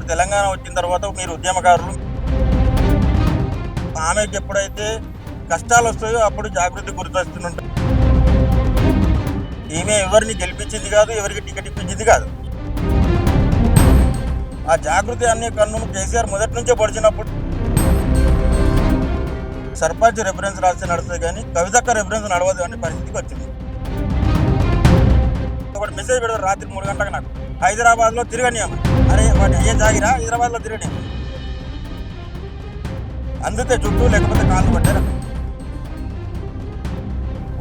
ఇప్పుడు తెలంగాణ వచ్చిన తర్వాత మీరు ఉద్యమకారులు, ఆమెకి ఎప్పుడైతే కష్టాలు వస్తాయో అప్పుడు జాగృతి గుర్తొస్తుంటారు. ఈమె ఎవరిని గెలిపించింది కాదు, ఎవరికి టికెట్ ఇప్పించింది కాదు. ఆ జాగృతి అనే కన్నును కేసీఆర్ మొదటి నుంచే పొడిచినప్పుడు సర్పంచ్ రెఫరెన్స్ రాస్తే నడుస్తుంది కానీ కవితక్క రెఫరెన్స్ నడవదు అనే పరిస్థితికి వచ్చింది. ఒకటి మెసేజ్ పెడతారు రాత్రి 3 గంటలకు, నాకు హైదరాబాద్లో తిరగనియమని. అరే వాటి ఏ జాగిరా హైదరాబాద్లో తిరగనియమని. అందితే చుట్టూ లేకపోతే కాళ్ళు పట్టారు.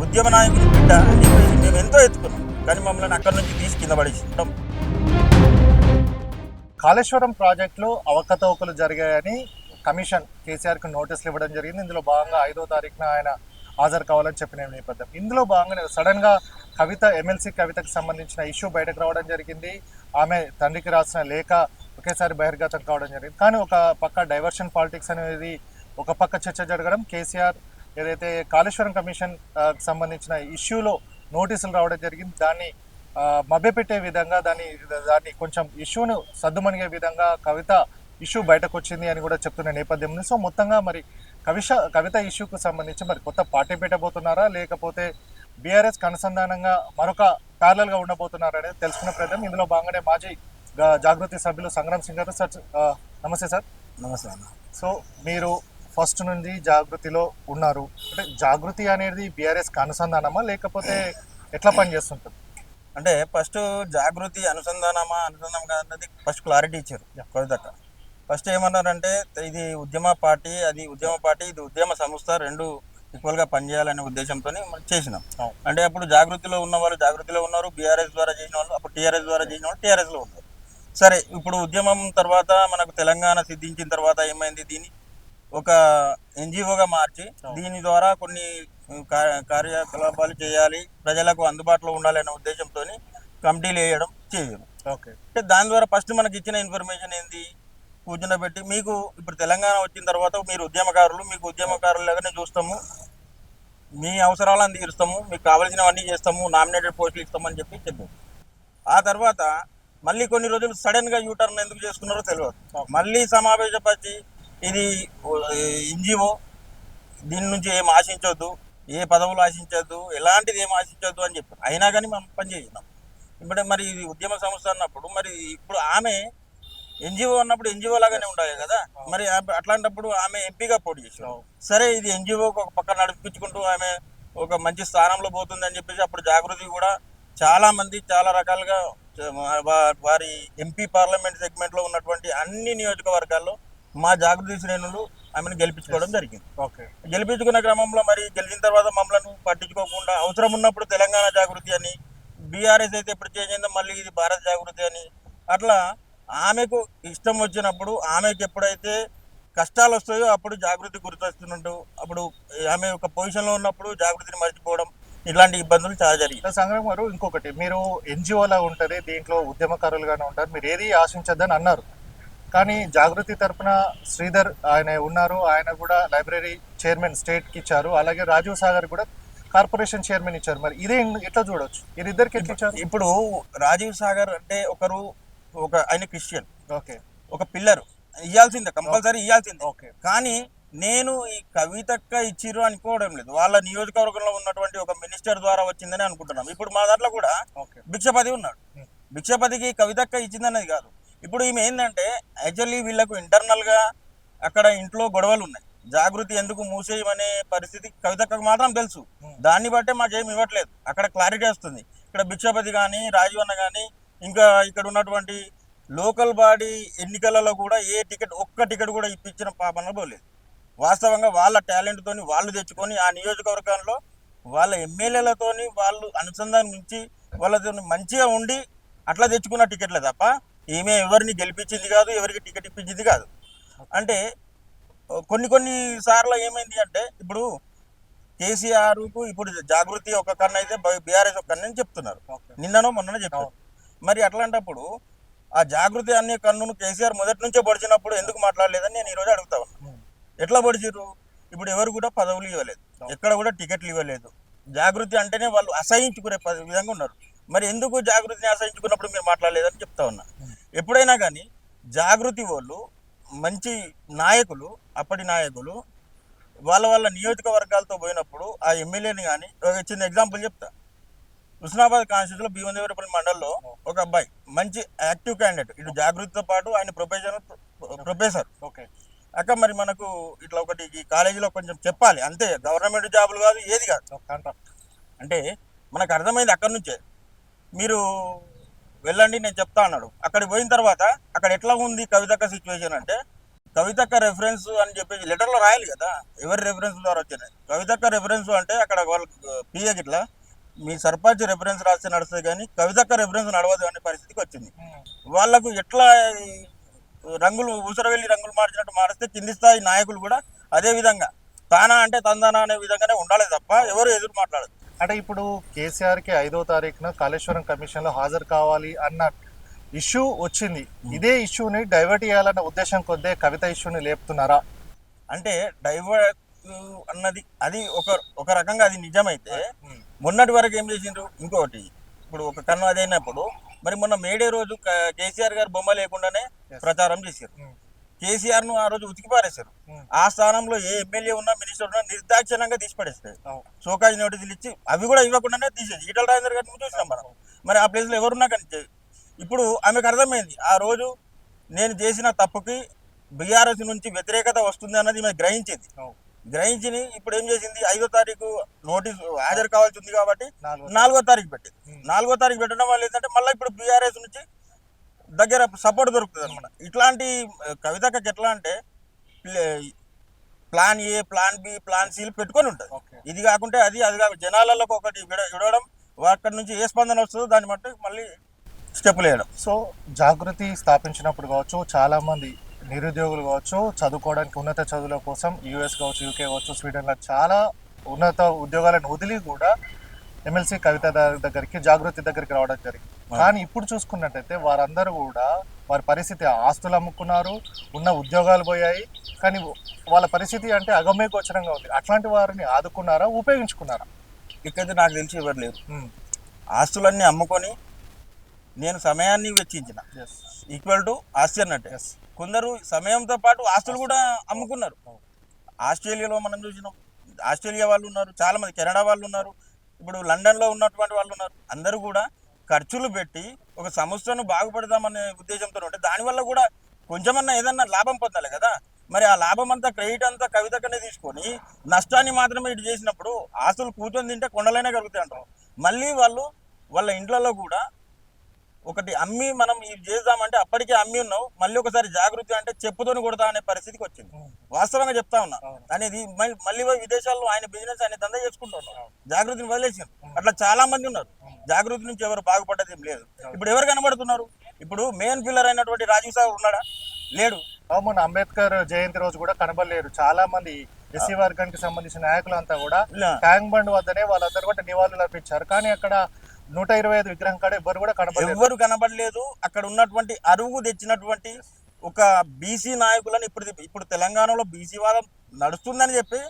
ఉద్యమ నాయకులు బిడ్డ అని చెప్పేసి మేము ఎంతో ఎత్తుకున్నాం, కానీ మమ్మల్ని అక్కడి నుంచి తీసి కింద పడేసినాం. కాళేశ్వరం ప్రాజెక్టులో అవకతవకలు జరిగాయని కమిషన్ కేసీఆర్కి నోటీసులు ఇవ్వడం జరిగింది. ఇందులో భాగంగా 5వ తారీఖున ఆయన హాజరు కావాలని చెప్పిన నేపథ్యం. ఇందులో భాగంగానే సడన్గా కవిత, ఎమ్మెల్సీ కవితకు సంబంధించిన ఇష్యూ బయటకు రావడం జరిగింది. ఆమె తండ్రికి రాసిన లేఖ ఒకేసారి బహిర్గతం కావడం జరిగింది. కానీ ఒక పక్క డైవర్షన్ పాలిటిక్స్ అనేది ఒక పక్క చర్చ జరగడం, కేసీఆర్ ఏదైతే కాళేశ్వరం కమిషన్ సంబంధించిన ఇష్యూలో నోటీసులు రావడం జరిగింది, దాన్ని మభ్యపెట్టే విధంగా దాన్ని కొంచెం ఇష్యూను సద్దుమణిగే విధంగా కవిత ఇష్యూ బయటకు వచ్చింది అని కూడా చెప్తున్న నేపథ్యం ఉంది. సో మొత్తంగా మరి కవిత ఇష్యూకు సంబంధించి మరి కొత్త పార్టీ పెట్టబోతున్నారా, లేకపోతే బీఆర్ఎస్ అనుసంధానంగా మరొక ప్యారలల్గా ఉండబోతున్నారా అనేది తెలుసుకునే ప్రయత్నం. ఇందులో భాగంగానే మాజీ జాగృతి సభ్యులు సంగ్రామ్ సింగ్ గారు. సార్ నమస్తే సార్. నమస్తే అన్న. సో మీరు ఫస్ట్ నుంచి జాగృతిలో ఉన్నారు అంటే జాగృతి అనేది బీఆర్ఎస్కి అనుసంధానమా లేకపోతే ఎట్లా పనిచేస్తుంటుంది? అంటే ఫస్ట్ జాగృతి అనుసంధానం కాదన్నది ఫస్ట్ క్లారిటీ ఇచ్చారు కవితక్క. ఫస్ట్ ఏమన్నారంటే ఇది ఉద్యమ పార్టీ, అది ఉద్యమ పార్టీ, ఇది ఉద్యమ సంస్థ, రెండు ఈక్వల్గా పనిచేయాలనే ఉద్దేశంతో చేసినాం. అంటే అప్పుడు జాగృతిలో ఉన్న వాళ్ళు జాగృతిలో ఉన్నారు, బీఆర్ఎస్ ద్వారా చేసిన వాళ్ళు, అప్పుడు టీఆర్ఎస్ ద్వారా చేసిన వాళ్ళు టీఆర్ఎస్లో ఉన్నారు. సరే, ఇప్పుడు ఉద్యమం తర్వాత మనకు తెలంగాణ సిద్ధించిన తర్వాత ఏమైంది, దీన్ని ఒక ఎన్జిఓగా మార్చి దీని ద్వారా కొన్ని కార్యకలాపాలు చేయాలి, ప్రజలకు అందుబాటులో ఉండాలి అనే ఉద్దేశంతో కమిటీలు వేయడం చేయడం. ఓకే, అంటే దాని ద్వారా ఫస్ట్ మనకి ఇచ్చిన ఇన్ఫర్మేషన్ ఏంది, కూర్చుండబెట్టి మీకు ఇప్పుడు తెలంగాణ వచ్చిన తర్వాత మీరు ఉద్యమకారులు, మీకు ఉద్యమకారులుగానే చూస్తాము, మీ అవసరాలను తీరుస్తాము, మీకు కావాల్సినవన్నీ చేస్తాము, నామినేటెడ్ పోస్టులు ఇస్తామని చెప్పాము. ఆ తర్వాత మళ్ళీ కొన్ని రోజులు సడన్గా యూటర్న్ ఎందుకు చేసుకున్నారో తెలియదు. మళ్ళీ సమావేశపరిచి ఇది ఎన్జిఓ, దీని నుంచి ఏం ఆశించవద్దు, ఏ పదవులు ఆశించవద్దు, ఎలాంటిది ఏం ఆశించవద్దు అని చెప్పారు. అయినా కానీ మనం పనిచేసినాం. ఇప్పుడు మరి ఇది ఉద్యమ సంస్థ అన్నప్పుడు మరి ఇప్పుడు ఆమె ఎన్జిఓ అన్నప్పుడు ఎన్జిఓ లాగానే ఉండాలి కదా. మరి అట్లాంటప్పుడు ఆమె ఎంపీగా పోటీ చేసాం. సరే, ఇది ఎన్జిఓకి ఒక పక్క నడిపించుకుంటూ ఆమె ఒక మంచి స్థానంలో పోతుందని చెప్పేసి అప్పుడు జాగృతి కూడా చాలా మంది చాలా రకాలుగా వారి ఎంపీ పార్లమెంట్ సెగ్మెంట్లో ఉన్నటువంటి అన్ని నియోజకవర్గాల్లో మా జాగృతి శ్రేణులు ఆమెను గెలిపించుకోవడం జరిగింది. ఓకే, గెలిపించుకున్న క్రమంలో మరి గెలిచిన తర్వాత మమ్మల్ని పట్టించుకోకుండా అవసరం ఉన్నప్పుడు తెలంగాణ జాగృతి అని, బీఆర్ఎస్ అయితే ఎప్పుడు చేంజ్ అయిందో మళ్ళీ ఇది భారత జాగృతి అని, అట్లా ఆమెకు ఇష్టం వచ్చినప్పుడు ఆమెకు ఎప్పుడైతే కష్టాలు వస్తాయో అప్పుడు జాగృతి గుర్తొస్తున్నట్టు, అప్పుడు ఆమె ఒక పొజిషన్లో ఉన్నప్పుడు జాగృతిని మర్చిపోవడం, ఇలాంటి ఇబ్బందులు చాలా జరిగాయి. సంగ్రామ్ గారు, ఇంకొకటి, మీరు ఎన్జిఓలా ఉంటుంది, దీంట్లో ఉద్యమకారులుగానే ఉంటారు, మీరు ఏది ఆశించద్దని అన్నారు. కానీ జాగృతి తరఫున శ్రీధర్ ఆయన ఉన్నారు, ఆయన కూడా లైబ్రరీ చైర్మన్ స్టేట్కి ఇచ్చారు, అలాగే రాజీవ్ సాగర్ కూడా కార్పొరేషన్ చైర్మన్ ఇచ్చారు. మరి ఇదే ఎట్లా చూడొచ్చు, వీరిద్దరికి ఎట్లా ఇచ్చారు? ఇప్పుడు రాజీవ్ సాగర్ అంటే ఆయన క్రిస్టియన్, ఓకే, ఒక పిల్లర్ ఇవ్వాల్సిందే, కంపల్సరీ ఇవ్వాల్సిందే. ఓకే, కానీ నేను ఈ కవితక్క ఇచ్చిర్రు అనుకోవడం లేదు, వాళ్ళ నియోజకవర్గంలో ఉన్నటువంటి ఒక మినిస్టర్ ద్వారా వచ్చిందని అనుకుంటున్నాం. ఇప్పుడు మా దాంట్లో కూడా భిక్షపతి ఉన్నాడు, భిక్షపతికి కవితక్క ఇచ్చిందనేది కాదు. ఇప్పుడు ఈమె ఏంటంటే యాక్చువల్లీ వీళ్ళకు ఇంటర్నల్గా అక్కడ ఇంట్లో గొడవలు ఉన్నాయి, జాగృతి ఎందుకు మూసేయమనే పరిస్థితి కవితక్కకు మాత్రం తెలుసు. దాన్ని బట్టే మాకేం ఇవ్వట్లేదు, అక్కడ క్లారిటీ వస్తుంది. ఇక్కడ భిక్షపతి కానీ రాజీవ్ అన్న కానీ ఇంకా ఇక్కడ ఉన్నటువంటి లోకల్ బాడీ ఎన్నికలలో కూడా ఒక్క టికెట్ కూడా ఇప్పించిన పాపన పోలేదు. వాస్తవంగా వాళ్ళ టాలెంట్తోని వాళ్ళు తెచ్చుకొని ఆ నియోజకవర్గంలో వాళ్ళ ఎమ్మెల్యేలతోని వాళ్ళు అనుసంధానించి వాళ్ళతో మంచిగా ఉండి అట్లా తెచ్చుకున్న టికెట్లే తప్ప ఈమె ఎవరిని గెలిపించింది కాదు, ఎవరికి టికెట్ ఇప్పించింది కాదు. అంటే కొన్ని సార్లు ఏమైంది అంటే ఇప్పుడు కేసీఆర్కు ఇప్పుడు జాగృతి ఒక కన్ను అయితే బీఆర్ఎస్ ఒక కన్ను అని చెప్తున్నారు, నిన్ననో మొన్ననో చెప్పారు. మరి అట్లాంటప్పుడు ఆ జాగృతి అనే కన్నును కేసీఆర్ మొదటి నుంచే పొడిచినప్పుడు ఎందుకు మాట్లాడలేదని నేను ఈరోజు అడుగుతా ఉన్నాను. ఎట్లా పొడిచిర్రు? ఇప్పుడు ఎవరు కూడా పదవులు ఇవ్వలేదు, ఎక్కడ కూడా టికెట్లు ఇవ్వలేదు. జాగృతి అంటేనే వాళ్ళు అసహించుకునే విధంగా ఉన్నారు. మరి ఎందుకు జాగృతిని అసహించుకున్నప్పుడు మీరు మాట్లాడలేదని చెప్తా ఉన్నా. ఎప్పుడైనా కానీ జాగృతి వాళ్ళు మంచి నాయకులు, అప్పటి నాయకులు వాళ్ళ నియోజకవర్గాలతో పోయినప్పుడు ఆ ఎమ్మెల్యేని కానీ ఒక చిన్న ఎగ్జాంపుల్ చెప్తా. హుస్నాబాద్ కాన్స్టిట్యూన్సీలో భీమదేవరపల్లి మండలంలో ఒక అబ్బాయి మంచి యాక్టివ్ క్యాండిడేట్, ఇటు జాగృతితో పాటు ఆయన ప్రొఫెసర్. ఓకే. అక్క మరి మనకు ఇట్లా ఒకటి ఈ కాలేజీలో కొంచెం చెప్పాలి అంతే, గవర్నమెంట్ జాబులు కాదు ఏది కాదు అంటే మనకు అర్థమైంది అక్కడి నుంచే. మీరు వెళ్ళండి నేను చెప్తా అన్నాడు. అక్కడికి పోయిన తర్వాత అక్కడ ఎట్లా ఉంది కవితక్క సిచ్యువేషన్ అంటే, కవితక్క రెఫరెన్స్ అని చెప్పేసి లెటర్లో రాయాలి కదా, ఎవరి రెఫరెన్స్ ద్వారా వచ్చినాయి. కవితక్క రెఫరెన్స్ అంటే అక్కడ వాళ్ళకి పిఏకి ఇట్లా మీ సర్పంచ్ రెఫరెన్స్ రాస్తే నడుస్తుంది కానీ కవితక్క రెఫరెన్స్ నడవదు అనే పరిస్థితికి వచ్చింది. వాళ్ళకు ఎట్లా రంగులు ఊసరవెల్లి రంగులు మార్చినట్టు మారిస్తే కింది స్థాయి నాయకులు కూడా అదే విధంగా తానా అంటే తందానా అనే విధంగానే ఉండాలి తప్ప ఎవరు ఎదురు మాట్లాడదు. అంటే ఇప్పుడు కేసీఆర్కి 5వ తారీఖున కాళేశ్వరం కమిషన్లో హాజరు కావాలి అన్న ఇష్యూ వచ్చింది. ఇదే ఇష్యూని డైవర్ట్ చేయాలన్న ఉద్దేశం కొద్దే కవిత ఇష్యూని లేపుతున్నారా? అంటే డైవర్ట్ అన్నది అది ఒక రకంగా అది నిజమైతే మొన్నటి వరకు ఏం చేసిండ్రు. ఇంకొకటి ఇప్పుడు ఒక కన్ను అదైనప్పుడు మరి మొన్న మేడే రోజు కేసీఆర్ గారు బొమ్మ లేకుండానే ప్రచారం చేశారు. కేసీఆర్ ను ఆ రోజు ఉతికి పారేశారు. ఆ స్థానంలో ఏ ఎమ్మెల్యే ఉన్నా మినిస్టర్ ఉన్నా నిర్దాక్షిణ్యంగా తీసి పడేస్తారు. షోకాజ్ నోటీసులు ఇచ్చి అవి కూడా ఇవ్వకుండానే తీసేది. ఈటల రాజేందర్ గారిని చూసినాం మనం. మరి ఆ ప్లేస్ లో ఎవరున్నా కానీ ఇప్పుడు ఆమెకు అర్థమైంది ఆ రోజు నేను చేసిన తప్పుకి బీఆర్ఎస్ నుంచి వ్యతిరేకత వస్తుంది అన్నది మేము గ్రహించి ఇప్పుడు ఏం చేసింది, 5వ తారీఖు నోటీసు హాజరు కావాల్సి ఉంది కాబట్టి 4వ తారీఖు పెట్టింది. 4వ తారీఖు పెట్టడం వల్ల ఏంటంటే మళ్ళీ ఇప్పుడు బీఆర్ఎస్ నుంచి దగ్గర సపోర్ట్ దొరుకుతుంది అనమాట. ఇట్లాంటి కవితకి ఎట్లా అంటే plan A, plan B, plan C పెట్టుకొని ఉంటుంది. ఇది కాకుంటే అది కాక జనాలలో ఒకటి విడవడం, అక్కడి నుంచి ఏ స్పందన వస్తుందో దాన్ని బట్టి మళ్ళీ స్టెప్పులు వేయడం. సో జాగృతి స్థాపించినప్పుడు కావచ్చు, చాలా మంది నిరుద్యోగులు కావచ్చు, చదువుకోవడానికి ఉన్నత చదువుల కోసం యూఎస్ కావచ్చు, యూకే కావచ్చు, స్వీడన్లో చాలా ఉన్నత ఉద్యోగాలను వదిలి కూడా ఎమ్మెల్సీ కవిత దగ్గరికి, జాగృతి దగ్గరికి రావడం జరిగింది. కానీ ఇప్పుడు చూసుకున్నట్టయితే వారందరూ కూడా వారి పరిస్థితి, ఆస్తులు అమ్ముకున్నారు, ఉన్న ఉద్యోగాలు పోయాయి, కానీ వాళ్ళ పరిస్థితి అంటే అగమ్య గోచరంగా ఉంది. అట్లాంటి వారిని ఆదుకున్నారా, ఉపయోగించుకున్నారా? ఇక్కడైతే నాకు తెలిసి ఎవరు లేరు. ఆస్తులన్నీ అమ్ముకొని నేను సమయాన్ని వెచ్చించిన ఈక్వల్ టు ఆస్తి అన్నట్టు. కొందరు సమయంతో పాటు ఆస్తులు కూడా అమ్ముకున్నారు. ఆస్ట్రేలియాలో మనం చూసినాం, ఆస్ట్రేలియా వాళ్ళు ఉన్నారు, చాలా మంది కెనడా వాళ్ళు ఉన్నారు, ఇప్పుడు లండన్లో ఉన్నటువంటి వాళ్ళు ఉన్నారు. అందరూ కూడా ఖర్చులు పెట్టి ఒక సంస్థను బాగుపడదామనే ఉద్దేశంతో ఉంటే దానివల్ల కూడా కొంచెమన్నా ఏదన్నా లాభం పొందాలి కదా. మరి ఆ లాభం అంతా, క్రెడిట్ అంతా కవితకనే తీసుకొని నష్టాన్ని మాత్రమే ఇటు చేసినప్పుడు ఆస్తులు కూర్చొని తింటే కొండలైనా కలుగుతాయి అంటారు. మళ్ళీ వాళ్ళ ఇంట్లలో కూడా ఒకటి అమ్మి మనం ఇది చేద్దామంటే అప్పటికే అమ్మి ఉన్నావు, మళ్ళీ ఒకసారి జాగృతి అంటే చెప్పుతోని కొడతా అనే పరిస్థితికి వచ్చింది. వాస్తవంగా చెప్తా ఉన్నా. అనేది మళ్ళీ విదేశాల్లో ఆయన బిజినెస్ ఆయన దందా చేసుకుంటూ ఉన్నారు, జాగృతిని వదిలేసారు. అట్లా చాలా మంది ఉన్నారు. జాగృతి నుంచి ఎవరు బాగుపడ్డది ఏం లేదు. ఇప్పుడు ఎవరు కనబడుతున్నారు? ఇప్పుడు మెయిన్ పిల్లర్ అయినటువంటి రాజీవ్ సాగర్ ఉన్నాడా? లేడు. మొన్న అంబేద్కర్ జయంతి రోజు కూడా కనబడలేరు. చాలా మంది ఎస్సీ వర్గానికి సంబంధించిన నాయకులంతా కూడా ట్యాంక్ బండ్ వద్దనే వాళ్ళందరూ కూడా నివాళులు అర్పించారు. కానీ అక్కడ 125 విగ్రహం కాడ ఎవరు కనబడలేదు. అక్కడ ఉన్నటువంటి అరువు తెచ్చినటువంటి ఒక బీసీ నాయకులను ఇప్పుడు తెలంగాణలో బీసీ వాదం నడుస్తుందని చెప్పి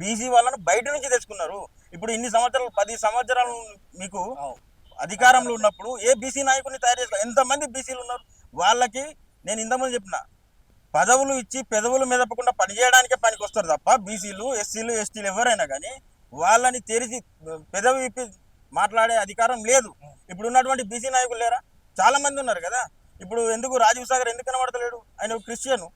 బీసీ వాళ్ళను బయట నుంచి తెచ్చుకున్నారు. ఇప్పుడు ఇన్ని సంవత్సరాలు, 10 సంవత్సరాలు మీకు అధికారంలో ఉన్నప్పుడు ఏ బీసీ నాయకుడిని తయారు చేస్తారు? ఎంతమంది బీసీలు ఉన్నారు? వాళ్ళకి నేను ఇంతకుముందు చెప్పిన పదవులు ఇచ్చి పెదవులు మెదపకుండా పనిచేయడానికే పనికి వస్తారు తప్ప బీసీలు, ఎస్సీలు, ఎస్టీలు ఎవరైనా కానీ వాళ్ళని తెరిచి పెదవి విప్పి మాట్లాడే అధికారం లేదు. ఇప్పుడు ఉన్నటువంటి బీసీ నాయకులు లేరా? చాలా మంది ఉన్నారు కదా. ఇప్పుడు ఎందుకు రాజీవ్ సాగర్ ఎందుకు కనబడతలేడు? ఆయన క్రిస్టియన్.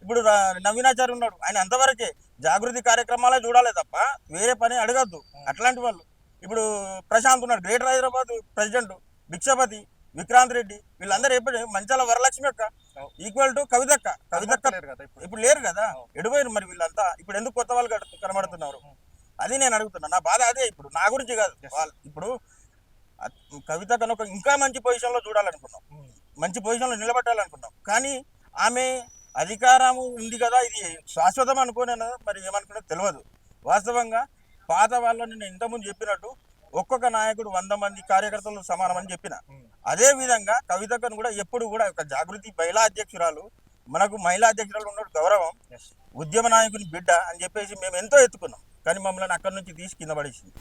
ఇప్పుడు నవీనాచారి ఉన్నాడు, ఆయన అంతవరకే జాగృతి కార్యక్రమాలే చూడాలి తప్ప వేరే పని అడగద్దు. అట్లాంటి వాళ్ళు ఇప్పుడు ప్రశాంత్ ఉన్నాడు, గ్రేటర్ హైదరాబాద్ ప్రెసిడెంట్, భిక్షపతి, విక్రాంత్ రెడ్డి, వీళ్ళందరూ ఎప్పుడు మంచాల వరలక్ష్మి అక్క ఈక్వల్ టు కవితక్క ఇప్పుడు లేరు కదా. ఎడిపోయారు మరి వీళ్ళంతా. ఇప్పుడు ఎందుకు కొత్త వాళ్ళు కనబడుతున్నారు? అది నేను అడుగుతున్నా. నా బాధ అదే. ఇప్పుడు నా గురించి కాదు, ఇప్పుడు కవిత కనుక ఇంకా మంచి పొజిషన్లో చూడాలనుకున్నాం, మంచి పొజిషన్లో నిలబెట్టాలనుకున్నాం. కానీ ఆమె అధికారము ఉంది కదా, ఇది శాశ్వతం అనుకోనే మరి ఏమనుకున్నా తెలియదు. వాస్తవంగా పాత వాళ్ళని నేను ఇంతకుముందు చెప్పినట్టు ఒక్కొక్క నాయకుడు 100 మంది కార్యకర్తలు సమానమని చెప్పిన. అదే విధంగా కవితకను కూడా ఎప్పుడు కూడా ఒక జాగృతి మహిళా అధ్యక్షురాలు, మనకు మహిళా అధ్యక్షురాలు ఉన్న గౌరవం, ఉద్యమ నాయకుని బిడ్డ అని చెప్పేసి మేము ఎంతో ఎత్తుకున్నాం. కానీ మమ్మల్ని అక్కడి నుంచి తీసి కింద పడేసింది.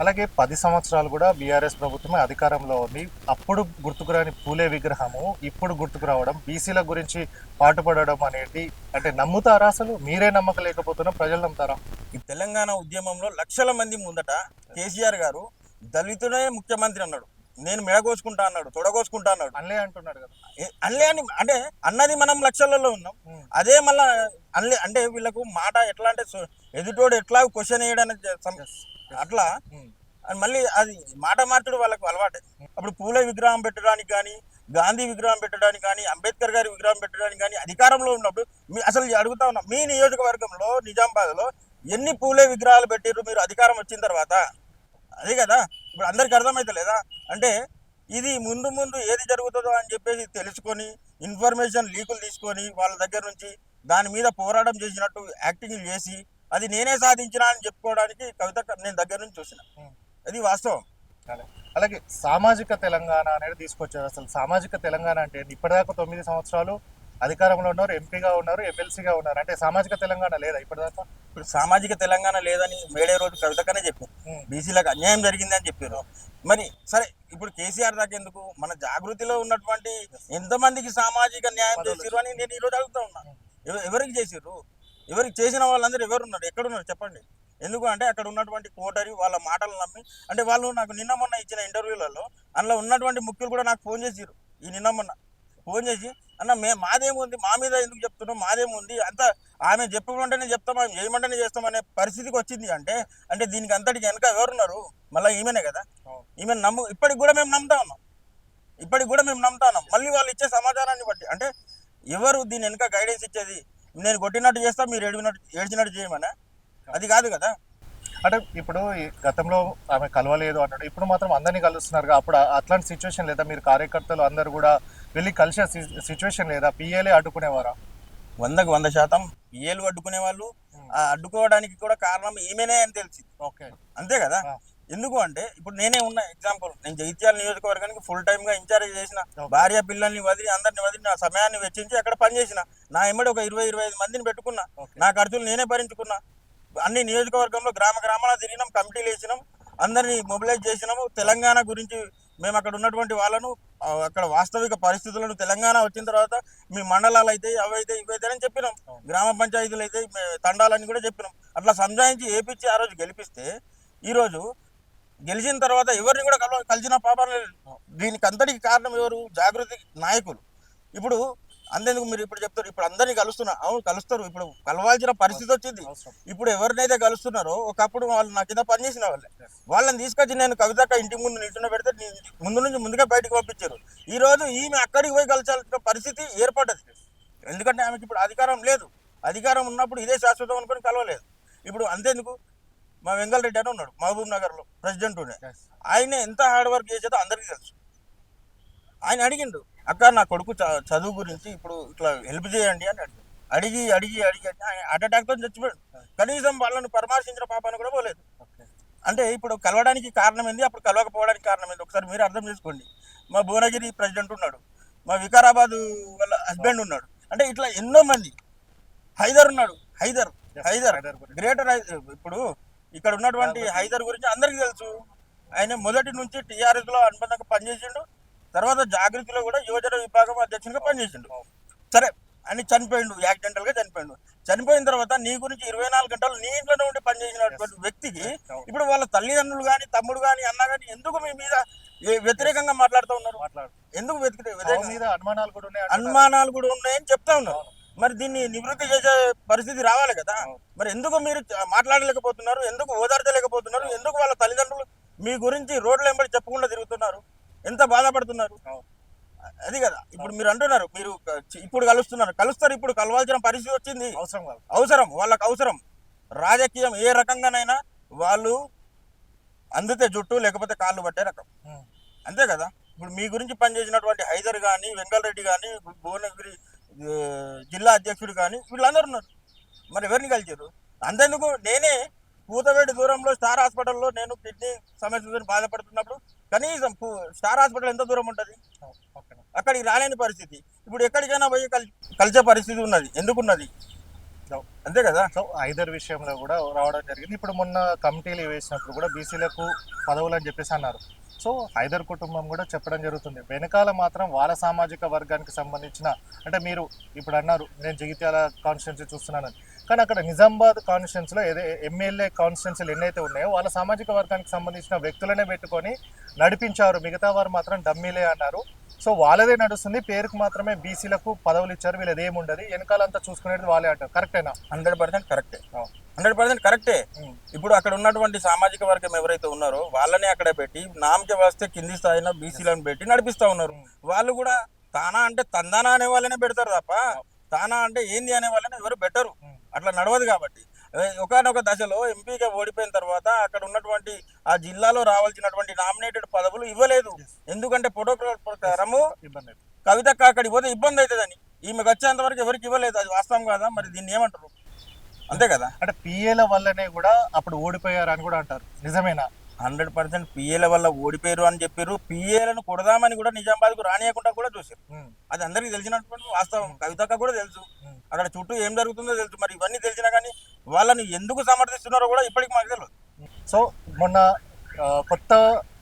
అలాగే 10 సంవత్సరాలు కూడా బీఆర్ఎస్ ప్రభుత్వమే అధికారంలో ఉంది. అప్పుడు గుర్తుకురాని పూలే విగ్రహము ఇప్పుడు గుర్తుకు రావడం, బీసీల గురించి పాటుపడడం అనేది అంటే నమ్ముతారా? అసలు మీరే నమ్మకలేకపోతున్నా, ప్రజలు నమ్ముతారా? ఈ తెలంగాణ ఉద్యమంలో లక్షల మంది ముందట కేసీఆర్ గారు దళితుడే ముఖ్యమంత్రి అన్నాడు. నేను మెడగోసుకుంటా అన్నాడు, తొడగోసుకుంటా అన్నాడు. అన్లే అంటున్నాడు కదా. అన్లే అని అంటే అన్నది మనం లక్షలలో ఉన్నాం. అదే మళ్ళా అన్లే అంటే వీళ్ళకు మాట ఎట్లా అంటే ఎదుటోడు ఎట్లా క్వశ్చన్ వేయడానికి అట్లా మళ్ళీ అది మాట మార్చడం వాళ్ళకు అలవాటే. అప్పుడు పూలే విగ్రహం పెట్టడానికి కానీ, గాంధీ విగ్రహం పెట్టడానికి కానీ, అంబేద్కర్ గారి విగ్రహం పెట్టడానికి కానీ అధికారంలో ఉన్నప్పుడు అసలు అడుగుతా ఉన్నా, మీ నియోజకవర్గంలో నిజామాబాద్లో ఎన్ని పూలే విగ్రహాలు పెట్టిర్రు మీరు అధికారం వచ్చిన తర్వాత? అదే కదా ఇప్పుడు అందరికి అర్థమైతే లేదా అంటే ఇది ముందు ముందు ఏది జరుగుతుందో అని చెప్పేసి తెలుసుకొని ఇన్ఫర్మేషన్ లీకులు తీసుకొని వాళ్ళ దగ్గర నుంచి దాని మీద పోరాటం చేసినట్టు యాక్టింగ్ చేసి అది నేనే సాధించినా అని చెప్పుకోవడానికి కవిత నేను దగ్గర నుంచి చూసిన. అది వాస్తవం. అలాగే సామాజిక తెలంగాణ అనేది తీసుకొచ్చారు. అసలు సామాజిక తెలంగాణ అంటే ఇప్పటిదాకా 9 సంవత్సరాలు అధికారంలో ఉన్నారు, ఎంపీగా ఉన్నారు, ఎమ్మెల్సీగా ఉన్నారు. అంటే సామాజిక తెలంగాణ లేదా ఇప్పటిదాకా? ఇప్పుడు సామాజిక తెలంగాణ లేదని మేడే రోజు కవితకనే చెప్పారు, బీసీలకు అన్యాయం జరిగిందని చెప్పారు. మరి సరే ఇప్పుడు కేసీఆర్ దాకా ఎందుకు, మన జాగృతిలో ఉన్నటువంటి ఎంతమందికి సామాజిక న్యాయం చేసిర్రు అని నేను ఈరోజు అడుగుతా ఉన్నా. ఎవరికి చేసిర్రు? ఎవరికి చేసిన వాళ్ళందరూ ఎవరున్నారు, ఎక్కడున్నారు చెప్పండి. ఎందుకు అంటే అక్కడ ఉన్నటువంటి కోటరి వాళ్ళ మాటలు నమ్మి అంటే వాళ్ళు నాకు నిన్న మొన్న ఇచ్చిన ఇంటర్వ్యూలలో అందులో ఉన్నటువంటి ముఖ్యులు కూడా నాకు ఫోన్ చేసిర్రు. ఈ నిన్న మొన్న ఫోన్ చేసి అన్న మాదేముంది, మా మీద ఎందుకు చెప్తున్నాం, మాదేముంది అంత ఆమె చెప్పమంటేనే చెప్తాం, ఆమె చేయమంటేనే చేస్తాం అనే పరిస్థితికి వచ్చింది. అంటే అంటే దీనికి అంతటికి వెనక ఎవరున్నారు? మళ్ళీ ఈమెనే కదా. ఈమె ఇప్పటికి కూడా మేము నమ్ముతా ఉన్నాం. మళ్ళీ వాళ్ళు ఇచ్చే సమాచారాన్ని బట్టి అంటే ఎవరు దీని వెనక గైడెన్స్ ఇచ్చేది? నేను కొట్టినట్టు చేస్తా, మీరు ఏడ్చినట్టు చేయమనే? అది కాదు కదా. అంటే ఇప్పుడు గతంలో ఆమె కలవలేదు అన్నాడు, ఇప్పుడు మాత్రం అందరినీ కలుస్తున్నారు. అప్పుడు అట్లాంటి సిచ్యువేషన్ లేదా? మీరు కార్యకర్తలు అందరు కూడా వెళ్ళి కలిసే సిచ్యువేషన్ లేదా? పిఏలే అడ్డుకునేవారా? 100% పిఏలు అడ్డుకునే వాళ్ళు. అడ్డుకోవడానికి కూడా కారణం ఈమెనే అని తెలిసింది. ఓకే, అంతే కదా. ఎందుకు అంటే ఇప్పుడు నేనే ఉన్న ఎగ్జాంపుల్, నేను జగిత్యాల నియోజకవర్గానికి ఫుల్ టైమ్ గా ఇన్ఛార్జ్ చేసిన, భార్య పిల్లల్ని వదిలి అందరిని వదిలి నా సమయాన్ని వెచ్చించి అక్కడ పనిచేసిన. నా ఎమ్మడి ఒక 20-25 మందిని పెట్టుకున్నా, నా ఖర్చులు నేనే భరించుకున్నా. అన్ని నియోజకవర్గంలో గ్రామాల తిరిగినాం, కమిటీలు వేసినాం, అందరినీ మొబిలైజ్ చేసినాము. తెలంగాణ గురించి మేము అక్కడ ఉన్నటువంటి వాళ్ళను అక్కడ వాస్తవిక పరిస్థితులను తెలంగాణ వచ్చిన తర్వాత మీ మండలాలు అయితే అవైతే ఇవైతే అని చెప్పినాం, గ్రామ పంచాయతీలు అయితే తండాలని కూడా చెప్పినాం. అట్లా సంజాయించి ఏపిచ్చి ఆ రోజు గెలిపిస్తే ఈరోజు గెలిచిన తర్వాత ఎవరిని కూడా కలిసిన పాపం లేదు. దీనికి అంతటికి కారణం ఎవరు? జాగృతి నాయకులు. ఇప్పుడు అంతేందుకు మీరు ఇప్పుడు చెప్తారు ఇప్పుడు అందరినీ కలుస్తున్నారు, అవును కలుస్తారు, ఇప్పుడు కలవాల్సిన పరిస్థితి వచ్చింది. ఇప్పుడు ఎవరినైతే కలుస్తున్నారో ఒకప్పుడు వాళ్ళు నా కింద పనిచేసిన వాళ్ళని తీసుకొచ్చి నేను కవితక్క ఇంటి ముందు నిల్చున్న పెడితే ముందుగా బయటకు పంపించారు. ఈ రోజు ఈమె అక్కడికి పోయి కలచాల్సిన పరిస్థితి ఏర్పడ్డది. ఎందుకంటే ఆమెకి ఇప్పుడు అధికారం లేదు. అధికారం ఉన్నప్పుడు ఇదే శాశ్వతం అనుకుని కలవలేదు. ఇప్పుడు అంతేందుకు మా వెంగళరెడ్డి అని ఉన్నాడు మహబూబ్ నగర్లో ప్రెసిడెంట్ ఉండే, ఆయన ఎంత హార్డ్ వర్క్ చేసేదో అందరికీ తెలుసు. ఆయన అడిగిండు, అక్క నా కొడుకు చదువు గురించి ఇప్పుడు ఇట్లా హెల్ప్ చేయండి అని అడిగి హార్ట్ అటాక్తో చచ్చిపోయాడు. కనీసం వాళ్ళని పరామర్శించిన పాపాన్ని కూడా పోలేదు. అంటే ఇప్పుడు కలవడానికి కారణం ఏంది, అప్పుడు కలవకపోవడానికి కారణం ఏంది ఒకసారి మీరు అర్థం చేసుకోండి. మా భువనగిరి ప్రెసిడెంట్ ఉన్నాడు, మా వికారాబాద్ వాళ్ళ హస్బెండ్ ఉన్నాడు, అంటే ఇట్లా ఎన్నో మంది. హైదర్ ఉన్నాడు, హైదర్ గ్రేటర్ ఇప్పుడు ఇక్కడ ఉన్నటువంటి హైదర్ గురించి అందరికీ తెలుసు. ఆయన మొదటి నుంచి టీఆర్ఎస్ లో అనుబంధంగా పనిచేసిండు, తర్వాత జాగృతిలో కూడా యువజన విభాగం అధ్యక్షునిగా పనిచేసిండు. సరే అని చనిపోయిండు, యాక్సిడెంటల్ గా చనిపోయిండు. చనిపోయిన తర్వాత నీ గురించి 24 గంటలు నీ ఇంట్లోనే ఉండి పనిచేసినటువంటి వ్యక్తికి ఇప్పుడు వాళ్ళ తల్లిదండ్రులు కానీ తమ్ముడు కానీ అన్న కానీ ఎందుకు మీ మీద వ్యతిరేకంగా మాట్లాడుతూ ఉన్నారు? ఎందుకు అనుమానాలు కూడా ఉన్నాయని చెప్తా ఉన్నారు. మరి దీన్ని నివృత్తి చేసే పరిస్థితి రావాలి కదా. మరి ఎందుకు మీరు మాట్లాడలేకపోతున్నారు? ఎందుకు ఓదార్చలేకపోతున్నారు? ఎందుకు వాళ్ళ తల్లిదండ్రులు మీ గురించి రోడ్ల వెంబడి చెప్పకుండా తిరుగుతున్నారు? ఎంత బాధపడుతున్నారు? అది కదా. ఇప్పుడు మీరు అంటున్నారు మీరు ఇప్పుడు కలుస్తారు, ఇప్పుడు కలవాల్సిన పరిస్థితి వచ్చింది. అవసరం వాళ్ళకి అవసరం. రాజకీయం ఏ రకంగానైనా వాళ్ళు అందితే జుట్టు లేకపోతే కాళ్ళు పట్టే రకం, అంతే కదా. ఇప్పుడు మీ గురించి పనిచేసినటువంటి హైదర్ కానీ వెంగళరెడ్డి కానీ భువనగిరి జిల్లా అధ్యక్షుడు కానీ వీళ్ళందరూ ఉన్నారు. మరి ఎవరిని కలిచారు? అంతేందుకు నేనే కూతవేడి దూరంలో స్టార్ హాస్పిటల్లో నేను కిడ్నీ సమస్యతో బాధపడుతున్నప్పుడు కనీసం స్టార్ హాస్పిటల్ ఎంత దూరం ఉంటుంది, అక్కడికి రాలేని పరిస్థితి. ఇప్పుడు ఎక్కడికైనా పోయి కలిసే పరిస్థితి ఉన్నది. ఎందుకున్నది? అంతే కదా. సో ఐదర్ విషయంలో కూడా రావడం జరిగింది. ఇప్పుడు మొన్న కమిటీలు వేసినప్పుడు కూడా బీసీలకు పదవులు అని చెప్పేసి అన్నారు. సో హైదర్ కుటుంబం కూడా చెప్పడం జరుగుతుంది, వెనకాల మాత్రం వాళ్ళ సామాజిక వర్గానికి సంబంధించిన, అంటే మీరు ఇప్పుడు అన్నారు నేను జగిత్యాల కాన్స్టిట్యున్సీ చూస్తున్నాను, కానీ అక్కడ నిజామాబాద్ కాన్స్టిట్యున్సీలో ఎమ్మెల్యే కాన్స్టిట్యున్సీలు ఎన్నైతే ఉన్నాయో వాళ్ళ సామాజిక వర్గానికి సంబంధించిన వ్యక్తులనే పెట్టుకొని నడిపించారు, మిగతా వారు మాత్రం డమ్మీలే అన్నారు. సో వాళ్ళదే నడుస్తుంది, పేరుకు మాత్రమే బీసీలకు పదవులు ఇచ్చారు, వీళ్ళది ఏముండదు, వెనకాలంతా చూసుకునేది వాళ్ళే అంటారు. కరెక్టేనా? 100% కరెక్టే, 100% కరెక్టే. ఇప్పుడు అక్కడ ఉన్నటువంటి సామాజిక వర్గం ఎవరైతే ఉన్నారో వాళ్ళని అక్కడ పెట్టి నామకే వస్తే కింది స్థాయిలో బీసీలను పెట్టి నడిపిస్తా ఉన్నారు. వాళ్ళు కూడా తానా అంటే తందానా అనే వాళ్ళనే పెడతారు తప్ప తానా అంటే ఏంది అనే వాళ్ళని ఎవరు పెట్టరు. అట్లా నడవదు. కాబట్టి ఒకనొక దశలో ఎంపీగా ఓడిపోయిన తర్వాత అక్కడ ఉన్నటువంటి ఆ జిల్లాలో రావాల్సినటువంటి నామినేటెడ్ పదవులు ఇవ్వలేదు. ఎందుకంటే ప్రోటోకాల్ ప్రకారము కవితక్క అక్కడికి పోతే ఇబ్బంది అవుతుందని ఈమెకు వచ్చేంత వరకు ఎవరికి ఇవ్వలేదు. అది వాస్తవం కాదా? మరి దీన్ని ఏమంటారు? అంతే కదా. అంటే పిఏల వల్లనే కూడా అప్పుడు ఓడిపోయారు అని కూడా అంటారు, నిజమేనా? 100% పిఏల వల్ల ఓడిపోయారు అని చెప్పారు. పిఏలను కొడదామని కూడా నిజామాబాద్కు రానియకుండా కూడా చూసారు. అది అందరికీ తెలిసినటువంటి వాస్తవం. కవితక్క కూడా తెలుసు అక్కడ చుట్టూ ఏం జరుగుతుందో తెలుసు. మరి ఇవన్నీ తెలిసినా కానీ వాళ్ళని ఎందుకు సమర్థిస్తున్నారో కూడా ఇప్పటికి మాకు తెలియదు. సో మొన్న కొత్త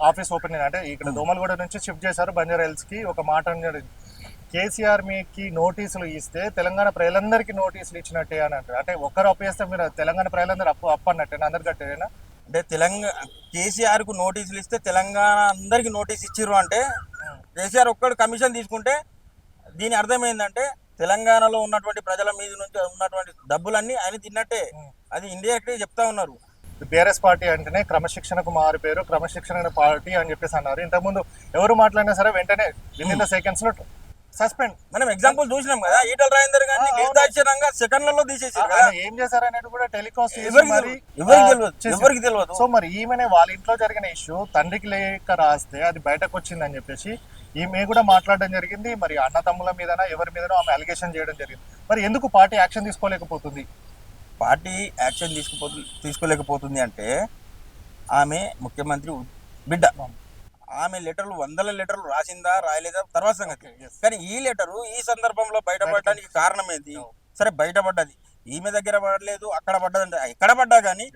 ఆఫీస్ ఓపెన్ అంటే ఇక్కడ దోమలగూడ నుంచి షిఫ్ట్ చేశారు బంజారా హిల్స్ కి. ఒక మాట అనేది కేసీఆర్ మీకు నోటీసులు ఇస్తే తెలంగాణ ప్రజలందరికీ నోటీసులు ఇచ్చినట్టే అని అంటారు. అంటే ఒక్కరు అప్పేస్తే మీరు తెలంగాణ ప్రజలందరూ అప్పు అన్నట్టేనా, అందరు కట్టేనా? అంటే కేసీఆర్ కు నోటీసులు ఇస్తే తెలంగాణ అందరికి నోటీస్ ఇచ్చిర్రు అంటే కేసీఆర్ ఒక్కడు కమిషన్ తీసుకుంటే దీని అర్థం ఏంటంటే తెలంగాణలో ఉన్నటువంటి ప్రజల మీద నుంచి ఉన్నటువంటి డబ్బులన్నీ ఆయన తిన్నట్టే. అది ఇండైరెక్ట్గా చెప్తా ఉన్నారు. బీఆర్ఎస్ పార్టీ అంటేనే క్రమశిక్షణకు మారిపోయారు, క్రమశిక్షణ పార్టీ అని చెప్పేసి అన్నారు. ఇంతకుముందు ఎవరు మాట్లాడినా సరే వెంటనే విత్ సెకండ్స్ లో సస్పెండ్. మనం ఎగ్జాంపుల్ చూసినాం కదా, ఈటల రాజేందర్ గారిని నిర్దాక్షిణ్యంగా సెకండ్లలో తీసేసారు కదా. ఏం చేశారు అనేది కూడా టెలికాస్ట్ ఎవరికి తెలియదు. సో మరి ఈమెనే వాళ్ళ ఇంట్లో జరిగిన ఇష్యూ తండ్రికి లేక రాస్తే అది బయటకు వచ్చిందని చెప్పేసి ఈమె కూడా మాట్లాడడం జరిగింది. మరి అన్న తమ్ముల మీదనా ఎవరి మీదనో ఆమె అలిగేషన్ చేయడం జరిగింది. మరి ఎందుకు పార్టీ యాక్షన్ తీసుకోలేకపోతుంది? పార్టీ యాక్షన్ తీసుకోలేకపోతుంది అంటే ఆమె ముఖ్యమంత్రి బిడ్డ. ఆమె లెటర్లు 100 లెటర్లు రాసిందా రాయలేదా తర్వాత సంగతి. కానీ ఈ లెటరు ఈ సందర్భంలో బయటపడడానికి కారణం ఏంటి? సరే బయటపడ్డది, ఈమె దగ్గర పడలేదు, అక్కడ పడ్డదంటే ఎక్కడ పడ్డా కానీ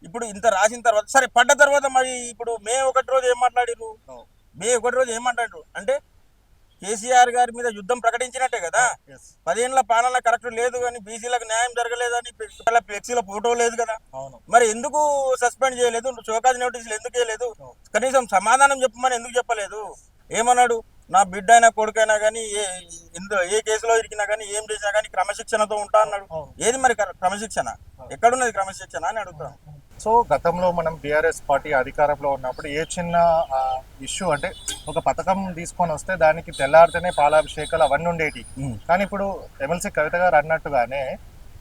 ఇప్పుడు ఇంత రాసిన తర్వాత సరే పడ్డ తర్వాత మరి ఇప్పుడు మే 1 రోజు ఏం మాట్లాడిరు? మే 1 రోజు ఏం మాట్లాడరు అంటే కేసీఆర్ గారి మీద యుద్ధం ప్రకటించినట్టే కదా. 10 ఏళ్ల పాలన కరెక్ట్ లేదు కానీ బీసీలకు న్యాయం జరగలేదని ఫ్లెక్సీలో ఫోటో లేదు కదా. మరి ఎందుకు సస్పెండ్ చేయలేదు? షోకాజ్ నోటీసులు ఎందుకు వేయలేదు? కనీసం సమాధానం చెప్పమని ఎందుకు చెప్పలేదు? ఏమన్నాడు? నా బిడ్డ అయినా కొడుకైనా కానీ ఏ కేసులో ఇరికినా కానీ ఏం చేసినా కానీ క్రమశిక్షణతో ఉంటా అన్నాడు. ఏది మరి క్రమశిక్షణ? ఎక్కడున్నది క్రమశిక్షణ అని అడుగుతాం. సో గతంలో మనం బీఆర్ఎస్ పార్టీ అధికారంలో ఉన్నప్పుడు ఏ చిన్న ఇష్యూ అంటే ఒక పథకం తీసుకొని వస్తే దానికి తెల్లారితేనే పాలాభిషేకాలు అవన్నీ ఉండేటి. కానీ ఇప్పుడు ఎమ్మెల్సీ కవిత గారు అన్నట్టుగానే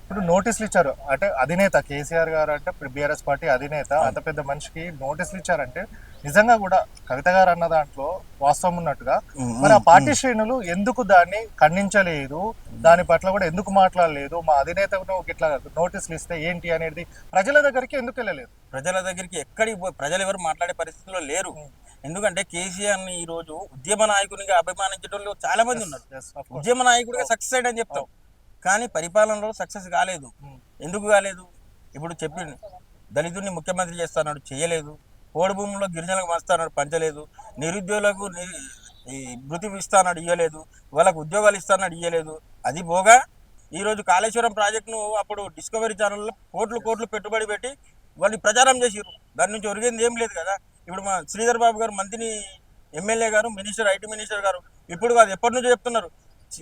ఇప్పుడు నోటీసులు ఇచ్చారు. అంటే అధినేత కేసీఆర్ గారు అంటే బీఆర్ఎస్ పార్టీ అధినేత అంత పెద్ద మనిషికి నోటీసులు ఇచ్చారంటే నిజంగా కూడా కవిత గారు అన్న దాంట్లో వాస్తవం ఉన్నట్టుగా మరి ఆ పార్టీ శ్రేణులు ఎందుకు దాన్ని ఖండించలేదు? దాని పట్ల కూడా ఎందుకు మాట్లాడలేదు? మా అధినేతను ఇట్లా నోటీసులు ఇస్తే ఏంటి అనేది ప్రజల దగ్గరికి ఎందుకు వెళ్ళలేదు? ప్రజల దగ్గరికి ఎక్కడికి ప్రజలు ఎవరు మాట్లాడే పరిస్థితిలో లేరు. ఎందుకంటే కేసీఆర్ ని ఈ రోజు ఉద్యమ నాయకునిగా అభిమానించడంలో చాలా మంది ఉన్నారు. ఉద్యమ నాయకుడిగా సక్సెస్ అయ్యని చెప్తాం, కానీ పరిపాలనలో సక్సెస్ కాలేదు. ఎందుకు కాలేదు? ఇప్పుడు చెప్పింది దళితుడిని ముఖ్యమంత్రి చేస్తాడు, చేయలేదు. పోడు భూముల్లో గిరిజనులకు మస్తాడు, పంచలేదు. నిరుద్యోగులకు భృతి ఇస్తాడు, ఇవ్వలేదు. వాళ్ళకు ఉద్యోగాలు ఇస్తాడు, ఇవ్వలేదు. అది పోగా ఈరోజు కాళేశ్వరం ప్రాజెక్టును అప్పుడు డిస్కవరీ ఛానల్లో కోట్లు పెట్టుబడి పెట్టి వాళ్ళు ప్రచారం చేసారు. దాని నుంచి ఒరిగింది ఏం లేదు కదా. ఇప్పుడు మా శ్రీధర్ బాబు గారు మంత్రిని ఎమ్మెల్యే గారు మినిస్టర్ ఐటీ మినిస్టర్ గారు ఇప్పుడు కాదు ఎప్పటి నుంచో చెప్తున్నారు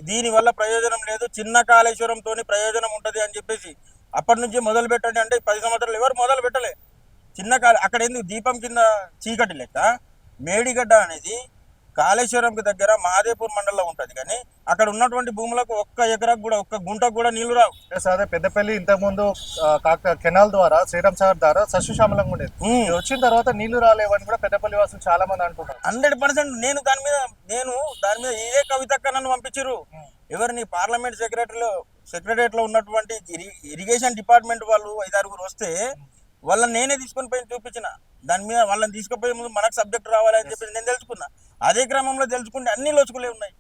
దీనివల్ల ప్రయోజనం లేదు, చిన్న కాళేశ్వరంతో ప్రయోజనం ఉంటుంది అని చెప్పేసి అప్పటి నుంచి మొదలు పెట్టండి అంటే 10 సంవత్సరాలు ఎవరు మొదలు పెట్టలే. చిన్న అక్కడ ఎందుకు దీపం కింద చీకటి లెక్క. మేడిగడ్డ అనేది కాళేశ్వరంకి దగ్గర మహాదేపూర్ మండలంలో ఉంటుంది, కానీ అక్కడ ఉన్నటువంటి భూములకు 1 ఎకరాకు కూడా 1 గుంటకు కూడా నీళ్లు రావు. అదే పెద్దపల్లి ఇంతకుముందు కెనాల్ ద్వారా శ్రీరామ్ సాగర్ ద్వారా సస్యశ్యామలంగా ఉండేది. వచ్చిన తర్వాత నీళ్లు రాలేవని కూడా పెద్దపల్లి వాసులు చాలా మంది అంటున్నారు. 100% నేను దాని మీద ఇదే కవితక్క నన్ను పంపించారు. ఎవరిని పార్లమెంట్ సెక్రటరియట్ లో ఉన్నటువంటి ఇరిగేషన్ డిపార్ట్మెంట్ వాళ్ళు 5-6 వస్తే వాళ్ళని నేనే తీసుకొని పోయి చూపించిన. దాని మీద వాళ్ళని తీసుకుపోయే ముందు మనకు సబ్జెక్ట్ రావాలని చెప్పి నేను తెలుసుకున్నా. అదే క్రమంలో తెలుసుకుంటే అన్ని లోచుకులే ఉన్నాయి.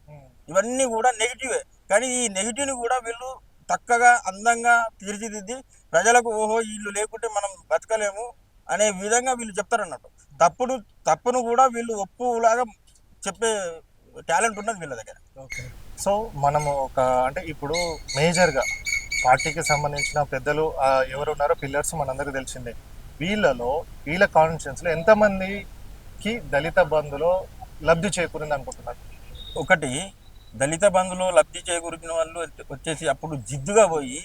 ఇవన్నీ కూడా నెగిటివే. కానీ ఈ నెగిటివ్ని కూడా వీళ్ళు చక్కగా అందంగా తీర్చిదిద్ది ప్రజలకు ఓహో వీళ్ళు లేకుంటే మనం బతకలేము అనే విధంగా వీళ్ళు చెప్తారన్నట్టు. తప్పును కూడా వీళ్ళు ఒప్పులాగా చెప్పే టాలెంట్ ఉన్నది వీళ్ళ దగ్గర. ఓకే. సో మనము ఒక అంటే ఇప్పుడు మేజర్గా పార్టీకి సంబంధించిన పెద్దలు ఎవరు ఉన్నారో పిల్లర్స్ మనందరికీ తెలిసిందే. వీళ్ళ కాన్స్టిట్యున్సీలో ఎంతమందికి దళిత బంధులో లబ్ధి చేకూరింది అనుకుంటున్నారు? ఒకటి దళిత బంధులో లబ్ధి చేకూరిన వాళ్ళు వచ్చేసి అప్పుడు జిద్దుగా పోయి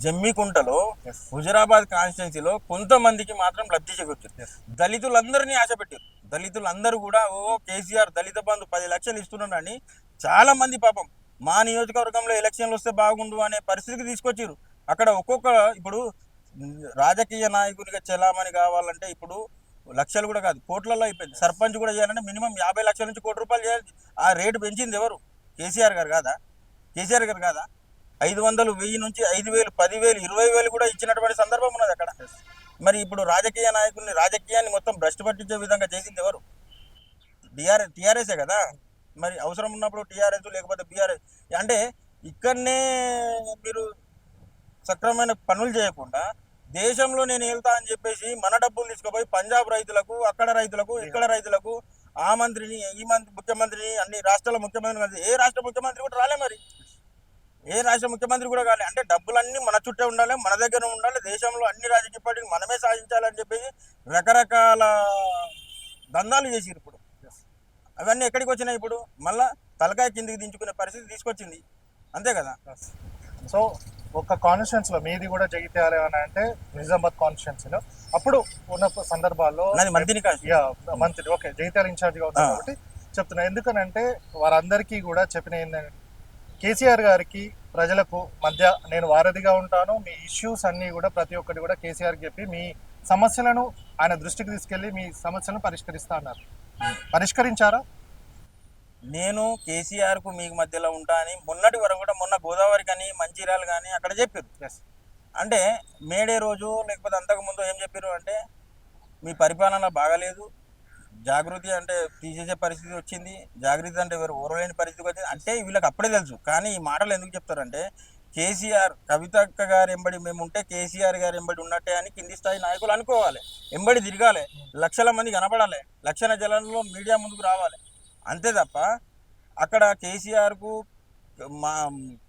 జమ్మికుంటలో Yes. హుజరాబాద్ కాన్స్టిట్యున్సీలో కొంతమందికి మాత్రం లబ్ధి చేకూర్చారు. Yes. దళితులందరినీ ఆశపెట్టారు. దళితులందరూ కూడా ఓ కేసీఆర్ దళిత బంధు 10 లక్షలు ఇస్తున్నాడని చాలా మంది పాపం మా నియోజకవర్గంలో ఎలక్షన్లు వస్తే బాగుండు అనే పరిస్థితికి తీసుకొచ్చారు. అక్కడ ఒక్కొక్క ఇప్పుడు రాజకీయ నాయకునిగా చెలామణి కావాలంటే ఇప్పుడు లక్షలు కూడా కాదు కోట్లలో అయిపోయింది. సర్పంచ్ కూడా చేయాలంటే మినిమం 50 లక్షల నుంచి ₹1 చేయాలి. ఆ రేటు పెంచింది ఎవరు? కేసీఆర్ గారు కాదా? కేసీఆర్ గారు కాదా? 500, 1000 నుంచి 5000, 10,000, 20,000 కూడా ఇచ్చినటువంటి సందర్భం ఉన్నది అక్కడ. మరి ఇప్పుడు రాజకీయాన్ని మొత్తం భ్రష్టు పట్టించే విధంగా చేసింది ఎవరు? టీఆర్ఎస్ఏ కదా. మరి అవసరం ఉన్నప్పుడు టీఆర్ఎస్ లేకపోతే బీఆర్ఎస్ అంటే ఇక్కడనే మీరు సక్రమమైన పనులు చేయకుండా దేశంలో నేను వెళ్తా అని చెప్పేసి మన డబ్బులు తీసుకుపోయి పంజాబ్ రైతులకు, అక్కడ రైతులకు, ఇక్కడ రైతులకు ఆ మంత్రిని ఈ ముఖ్యమంత్రిని అన్ని రాష్ట్రాల ముఖ్యమంత్రి ఏ రాష్ట్ర ముఖ్యమంత్రి కూడా రాలే. మరి ఏ రాష్ట్ర ముఖ్యమంత్రి కూడా కాలే. అంటే డబ్బులన్నీ మన చుట్టే ఉండాలి, మన దగ్గర ఉండాలి, దేశంలో అన్ని రాజకీయ పార్టీలు మనమే సాధించాలని చెప్పేసి రకరకాల దందాలు చేసిరు. ఇప్పుడు అవన్నీ ఎక్కడికి వచ్చినాయి? ఇప్పుడు మళ్ళా తలకాయ కిందికి దించుకునే పరిస్థితి తీసుకొచ్చింది. అంతే కదా. సో ఒక కాన్స్టిట్యున్సీలో మీది కూడా జగిత్యాల అని అంటే నిజామాబాద్ కాన్స్టిట్యున్సీలో అప్పుడు ఉన్న సందర్భాల్లో మంత్రి మంత్రి ఓకే జగిత్యాల ఇన్ఛార్జ్గా ఉన్నారు కాబట్టి చెప్తున్నా. ఎందుకనంటే వారందరికీ కూడా చెప్పిన ఏంటంటే కేసీఆర్ గారికి ప్రజలకు మధ్య నేను వారధిగా ఉంటాను, మీ ఇష్యూస్ అన్నీ కూడా ప్రతి ఒక్కటి కూడా కేసీఆర్కి చెప్పి మీ సమస్యలను ఆయన దృష్టికి తీసుకెళ్ళి మీ సమస్యలను పరిష్కరిస్తా అన్నారు. పరిష్కరించారా? నేను కేసీఆర్ కు మీకు మధ్యలో ఉంటా అని మొన్నటి వరకు కూడా మొన్న గోదావరి కానీ మంచిర్యాల కానీ అక్కడ చెప్పారు. అంటే మేడే రోజు లేకపోతే అంతకు ముందు ఏం చెప్పారు అంటే మీ పరిపాలన బాగాలేదు, జాగృతి అంటే తీసేసే పరిస్థితి వచ్చింది, జాగృతి అంటే ఎవరు ఓరలేని పరిస్థితి వచ్చింది అంటే వీళ్ళకి అప్పుడే తెలుసు. కానీ ఈ మాటలు ఎందుకు చెప్తారంటే కేసీఆర్ కవితక్క గారు ఎంబడి మేము ఉంటే కేసీఆర్ గారు ఎంబడి ఉన్నట్టే అని కింది స్థాయి నాయకులు అనుకోవాలి. ఎంబడి తిరగాలి, లక్షల మంది కనపడాలి, లక్షల జనంలో మీడియా ముందుకు రావాలి. అంతే తప్ప అక్కడ కేసీఆర్కు మా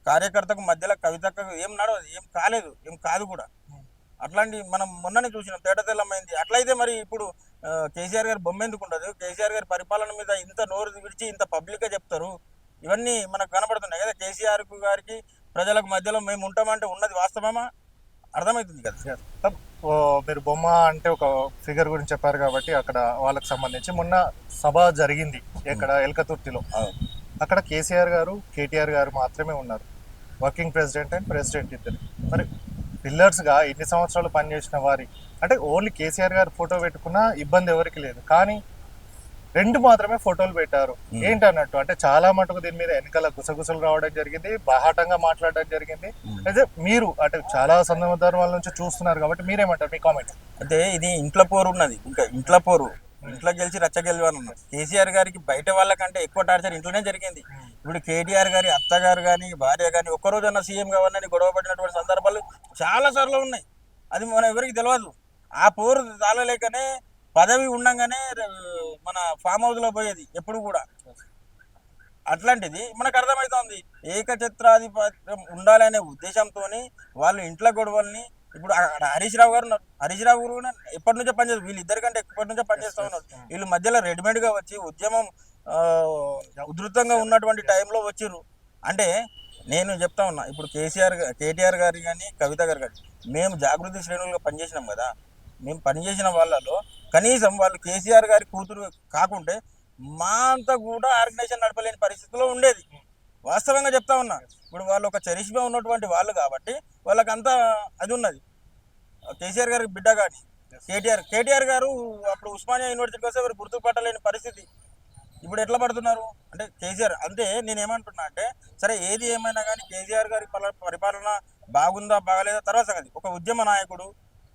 కార్యకర్తకు మధ్యలో కవితకు ఏం నడవదు, ఏం కాలేదు, ఏం కాదు కూడా. అట్లాంటి మనం మొన్ననే చూసినాం, తేట తెల్లమైంది. అట్లయితే మరి ఇప్పుడు కేసీఆర్ గారి బొమ్మ ఎందుకు ఉండదు? కేసీఆర్ గారి పరిపాలన మీద ఇంత నోరు విడిచి ఇంత పబ్లిక్గా చెప్తారు. ఇవన్నీ మనకు కనపడుతున్నాయి కదా. కేసీఆర్ గారికి ప్రజలకు మధ్యలో మేము ఉంటామంటే ఉన్నది వాస్తవమా? అర్థమవుతుంది కదా. మీరు బొమ్మ అంటే ఒక ఫిగర్ గురించి చెప్పారు కాబట్టి అక్కడ వాళ్ళకి సంబంధించి మొన్న సభ జరిగింది ఇక్కడ ఎల్కతుర్తిలో. అక్కడ కేసీఆర్ గారు, కేటీఆర్ గారు మాత్రమే ఉన్నారు, వర్కింగ్ ప్రెసిడెంట్ అండ్ ప్రెసిడెంట్ ఇద్దరు. మరి పిల్లర్స్గా ఇన్ని సంవత్సరాలు పనిచేసిన వారి అంటే ఓన్లీ కేసీఆర్ గారు ఫోటో పెట్టుకున్నా ఇబ్బంది ఎవరికి లేదు, కానీ 2 మాత్రమే ఫోటోలు పెట్టారు. ఏంటన్నట్టు అంటే చాలా మటుకు దీని మీద వెనకాల గుసగుసలు రావడం జరిగింది, బాహాటంగా మాట్లాడడం జరిగింది. అయితే మీరు అంటే చాలా సందర్భాల నుంచి చూస్తున్నారు కాబట్టి మీరేమంటారు, మీ కామెంట్? అంటే ఇది ఇంట్లో పోరు ఉన్నది, ఇంకా ఇంట్లో పోరు, ఇంట్లో గెలిచి రచ్చ గెలివాను ఉన్నది. కేసీఆర్ గారికి బయట వాళ్ళకంటే ఎక్కువ టార్చర్ ఇంట్లోనే జరిగింది. ఇప్పుడు కేటీఆర్ గారి అత్తగారు కానీ భార్య కానీ ఒక్కరోజన్నా సీఎం కావాలని గొడవ పడినటువంటి సందర్భాలు చాలా సార్లు ఉన్నాయి. అది మనం ఎవరికి తెలియదు. ఆ పోరు తాళలేకనే పదవి ఉండంగానే మన ఫామ్ హౌస్ లో పోయేది ఎప్పుడు కూడా. అట్లాంటిది మనకు అర్థమవుతోంది. ఏకఛత్రాధిపత్యం ఉండాలనే ఉద్దేశంతో వాళ్ళు ఇంట్లో గొడవల్ని ఇప్పుడు హరీష్ రావు గారు ఉన్నారు. హరీష్ రావు గారు కూడా ఎప్పటి నుంచో పనిచేస్తారు, వీళ్ళిద్దరికంటే ఎప్పటి నుంచో పనిచేస్తూ ఉన్నారు. వీళ్ళు మధ్యలో రెడీమేడ్ గా వచ్చి ఉద్యమం ఉధృతంగా ఉన్నటువంటి టైంలో వచ్చిర్రు. అంటే నేను చెప్తా ఉన్నా, ఇప్పుడు కేటీఆర్ గారు కానీ కవిత గారు కానీ మేము జాగృతి శ్రేణులుగా పనిచేసినాం కదా. మేము పనిచేసిన వాళ్ళలో కనీసం వాళ్ళు కేసీఆర్ గారి కూతురు కాకుంటే మా అంతా కూడా ఆర్గనైజేషన్ నడపలేని పరిస్థితిలో ఉండేది. వాస్తవంగా చెప్తా ఉన్నా. ఇప్పుడు వాళ్ళు ఒక చరిష్మా ఉన్నటువంటి వాళ్ళు కాబట్టి వాళ్ళకంతా అది ఉన్నది. కేసీఆర్ గారికి బిడ్డ కానీ కేటీఆర్ గారు అప్పుడు ఉస్మానియా యూనివర్సిటీకి వస్తే ఎవరు గుర్తుపట్టలేని పరిస్థితి. ఇప్పుడు ఎట్లా పడుతున్నారు అంటే కేసీఆర్. అంటే నేనేమంటున్నా అంటే సరే ఏది ఏమైనా కానీ కేసీఆర్ గారి పరిపాలన బాగుందా బాగలేదా తర్వాత సంగతి. ఒక ఉద్యమ నాయకుడు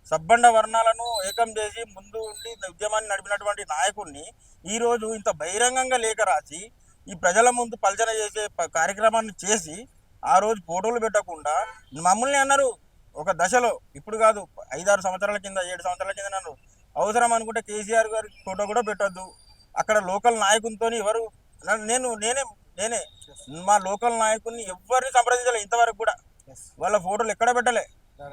సబ్బండ వర్ణాలను ఏకం చేసి ముందు ఉండి ఉద్యమాన్ని నడిపినటువంటి నాయకుడిని ఈరోజు ఇంత బహిరంగంగా లేఖ రాసి ఈ ప్రజల ముందు పల్చన చేసే కార్యక్రమాన్ని చేసి ఆ రోజు ఫోటోలు పెట్టకుండా మమ్మల్ని అన్నారు ఒక దశలో, ఇప్పుడు కాదు 5-6 సంవత్సరాల కింద 7 సంవత్సరాల కింద అన్నారు. అవసరం అనుకుంటే కేసీఆర్ గారి ఫోటో కూడా పెట్టొద్దు, అక్కడ లోకల్ నాయకునితో ఎవరు నేనే మా లోకల్ నాయకుడిని ఎవరిని సంప్రదించలే ఇంతవరకు కూడా. వాళ్ళ ఫోటోలు ఎక్కడ పెట్టలే.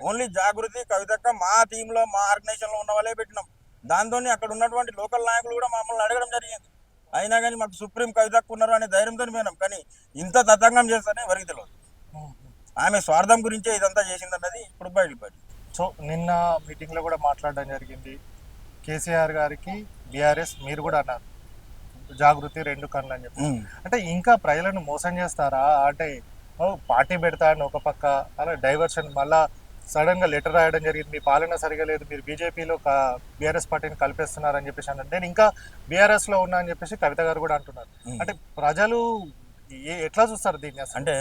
ఓన్లీ జాగృతి కవితక్క మా టీంలో మా ఆర్గనైజేషన్లో ఉన్న వాళ్ళే పెట్టినాం. దాంతో అక్కడ ఉన్నటువంటి లోకల్ నాయకులు కూడా మమ్మల్ని అడగడం జరిగింది. అయినా కానీ మాకు సుప్రీం కవితక్క ఉన్నారు అనే ధైర్యంతో పోయినాం. కానీ ఇంత తతంగం చేస్తానే ఎవరికి తెలియదు. ఆమె స్వార్థం గురించే ఇదంతా చేసిందన్నది ఇప్పుడు బయటపడి. సో నిన్న మీటింగ్లో కూడా మాట్లాడడం జరిగింది. కేసీఆర్ గారికి బీఆర్ఎస్ మీరు కూడా అన్నారు జాగృతి 2 కన్నులు అని చెప్పి. అంటే ఇంకా ప్రజలను మోసం చేస్తారా? అంటే పార్టీ పెడతా అని ఒక పక్క, అలా డైవర్షన్, మళ్ళా సడన్ గా లెటర్ రాయడం జరిగింది, మీ పాలన సరిగా లేదు, మీరు బీజేపీలో బీఆర్ఎస్ పార్టీని కలిపేస్తున్నారు అని చెప్పేసి అన్నారు. నేను ఇంకా బీఆర్ఎస్ లో ఉన్నా అని చెప్పేసి కవిత గారు కూడా అంటున్నారు. అంటే ప్రజలు ఎట్లా చూస్తారు దీన్ని? అంటే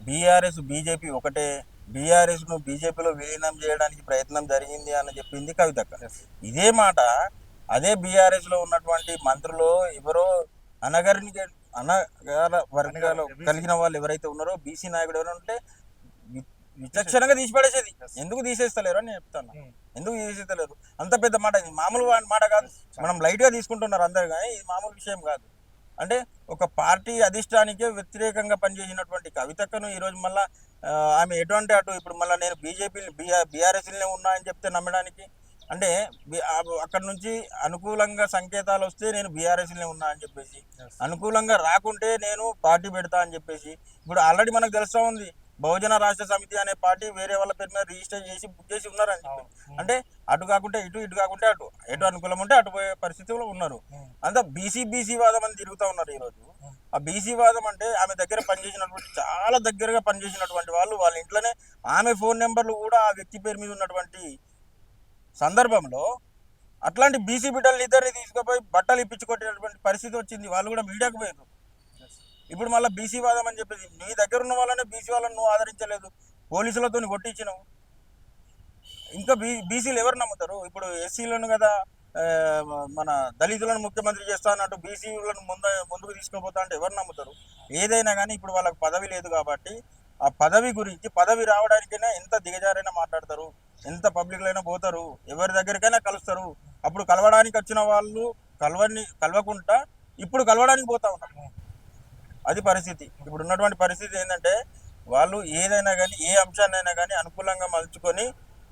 బీఆర్ఎస్ బీజేపీ ఒకటే, బీఆర్ఎస్ ను బీజేపీలో విలీనం చేయడానికి ప్రయత్నం జరిగింది అని చెప్పింది కవితక్క. ఇదే మాట అదే బీఆర్ఎస్ లో ఉన్నటువంటి మంత్రులు ఎవరో అనగార వర్గాలు కలిగిన వాళ్ళు ఎవరైతే ఉన్నారో, బీసీ నాయకుడు ఎవరైనా ఉంటే విచక్షణంగా తీసిపడేసేది. ఎందుకు తీసేస్తలేరు అని చెప్తాను. ఎందుకు తీసేస్తలేరు? అంత పెద్ద మాట, ఇది మామూలు మాట కాదు. మనం లైట్ గా తీసుకుంటున్నారు అందరు, కానీ ఇది మామూలు విషయం కాదు. అంటే ఒక పార్టీ అధిష్టానికే వ్యతిరేకంగా పనిచేసినటువంటి కవితక్కను ఈరోజు మళ్ళీ ఆమె ఎటువంటి అటు ఇప్పుడు మళ్ళీ నేను బీఆర్ఎస్లోనే ఉన్నా అని చెప్తే నమ్మడానికి, అంటే అక్కడ నుంచి అనుకూలంగా సంకేతాలు వస్తే నేను బీఆర్ఎస్లోనే ఉన్నా అని చెప్పేసి, అనుకూలంగా రాకుంటే నేను పార్టీ పెడతా అని చెప్పేసి, ఇప్పుడు ఆల్రెడీ మనకు తెలుస్తూ ఉంది బహుజన రాష్ట్ర సమితి అనే పార్టీ వేరే వాళ్ళ పేరు మీద రిజిస్టర్ చేసి బుక్ చేసి ఉన్నారని చెప్పి. అంటే అటు కాకుంటే ఇటు, ఇటు కాకుంటే అటు, ఎటు అనుకూలం ఉంటే అటు పోయే పరిస్థితిలో ఉన్నారు. అంతా బీసీ వాదం అని తిరుగుతూ ఉన్నారు ఈరోజు. ఆ బీసీ వాదం అంటే ఆమె దగ్గర పనిచేసినటువంటి, చాలా దగ్గరగా పనిచేసినటువంటి వాళ్ళు, వాళ్ళ ఇంట్లోనే ఆమె ఫోన్ నెంబర్లు కూడా ఆ వ్యక్తి పేరు మీద ఉన్నటువంటి సందర్భంలో అట్లాంటి బీసీ బిడ్డలు ఇద్దరిని తీసుకుపోయి బట్టలు ఇప్పించుకొట్టేటువంటి పరిస్థితి వచ్చింది. వాళ్ళు కూడా మీడియాకు పోయారు. ఇప్పుడు మళ్ళీ బీసీ వాదం అని చెప్పేసి, నీ దగ్గర ఉన్న వాళ్ళనే బీసీ వాళ్ళని నువ్వు ఆదరించలేదు, పోలీసులతో కొట్టించినావు. ఇంకా బీసీలు ఎవరు నమ్ముతారు? ఇప్పుడు ఎస్సీలను కదా మన దళితులను ముఖ్యమంత్రి చేస్తా అన్నట్టు బీసీలను ముందుకు తీసుకుపోతా అంటే ఎవరు నమ్ముతారు? ఏదైనా కానీ ఇప్పుడు వాళ్ళకి పదవి లేదు కాబట్టి ఆ పదవి గురించి, పదవి రావడానికైనా ఎంత దిగజారైనా మాట్లాడతారు, ఎంత పబ్లిక్లో అయినా పోతారు, ఎవరి దగ్గరికైనా కలుస్తారు. అప్పుడు కలవడానికి వచ్చిన వాళ్ళు కలవకుండా ఇప్పుడు కలవడానికి పోతా ఉంటారు. అది పరిస్థితి. ఇప్పుడు ఉన్నటువంటి పరిస్థితి ఏంటంటే, వాళ్ళు ఏదైనా కానీ, ఏ అంశాన్నైనా కానీ అనుకూలంగా మలుచుకొని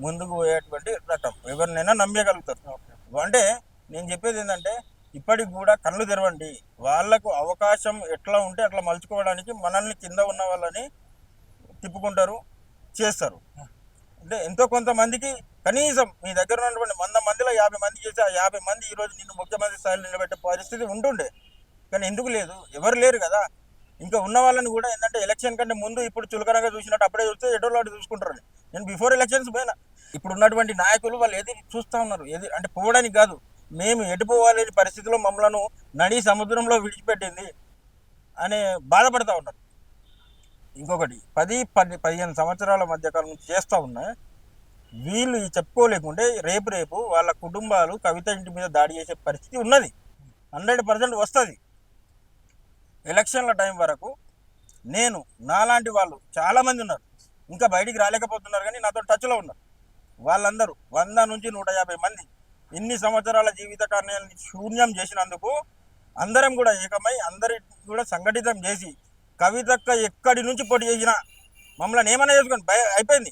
ముందుకు పోయేటువంటి రకం, ఎవరినైనా నమ్మగలుగుతారు. అంటే నేను చెప్పేది ఏంటంటే, ఇప్పటికి కూడా కళ్ళు తెరవండి. వాళ్లకు అవకాశం ఎట్లా ఉంటే అట్లా మలుచుకోవడానికి మనల్ని కింద ఉన్న వాళ్ళని తిప్పుకుంటారు, చేస్తారు. అంటే ఎంతో కొంతమందికి కనీసం మీ దగ్గర ఉన్నటువంటి 100 మందిలో 50 మంది చేసి, ఆ 50 మంది ఈరోజు నిన్ను ముఖ్యమంత్రి స్థాయిలో నిలబెట్టే పరిస్థితి ఉంటుండే. కానీ ఎందుకు లేదు? ఎవరు లేరు కదా. ఇంకా ఉన్న వాళ్ళని కూడా ఏంటంటే, ఎలక్షన్ కంటే ముందు ఇప్పుడు చులకనగా చూసినట్టు అప్పుడే చూస్తే ఎటోళ్ళు అటు చూసుకుంటారని. నేను బిఫోర్ ఎలక్షన్స్ పోయినా. ఇప్పుడు ఉన్నటువంటి నాయకులు వాళ్ళు ఏది చూస్తూ ఉన్నారు, ఏది అంటే పోవడానికి కాదు, మేము ఎటు పోవాలని పరిస్థితిలో మమ్మల్ని నడి సముద్రంలో విడిచిపెట్టింది అనే బాధపడతా ఉన్నారు. ఇంకొకటి 10-15 సంవత్సరాల మధ్యకాలం నుంచి చేస్తూ ఉన్నా వీళ్ళు చెప్పుకోలేకుంటే రేపు వాళ్ళ కుటుంబాలు కవిత ఇంటి మీద దాడి చేసే పరిస్థితి ఉన్నది. 100% వస్తుంది. ఎలక్షన్ల టైం వరకు నేను నాలాంటి వాళ్ళు చాలామంది ఉన్నారు, ఇంకా బయటికి రాలేకపోతున్నారు, కానీ నాతో టచ్లో ఉన్నారు. వాళ్ళందరూ 100 నుంచి 150 మంది ఇన్ని సంవత్సరాల జీవిత కార్యాన్ని శూన్యం చేసినందుకు అందరం కూడా ఏకమై అందరిని కూడా సంఘటితం చేసి, కవితక్క ఎక్కడి నుంచి పోటీ చేసినా మమ్మల్ని ఏమైనా చేసుకొని అయిపోయింది.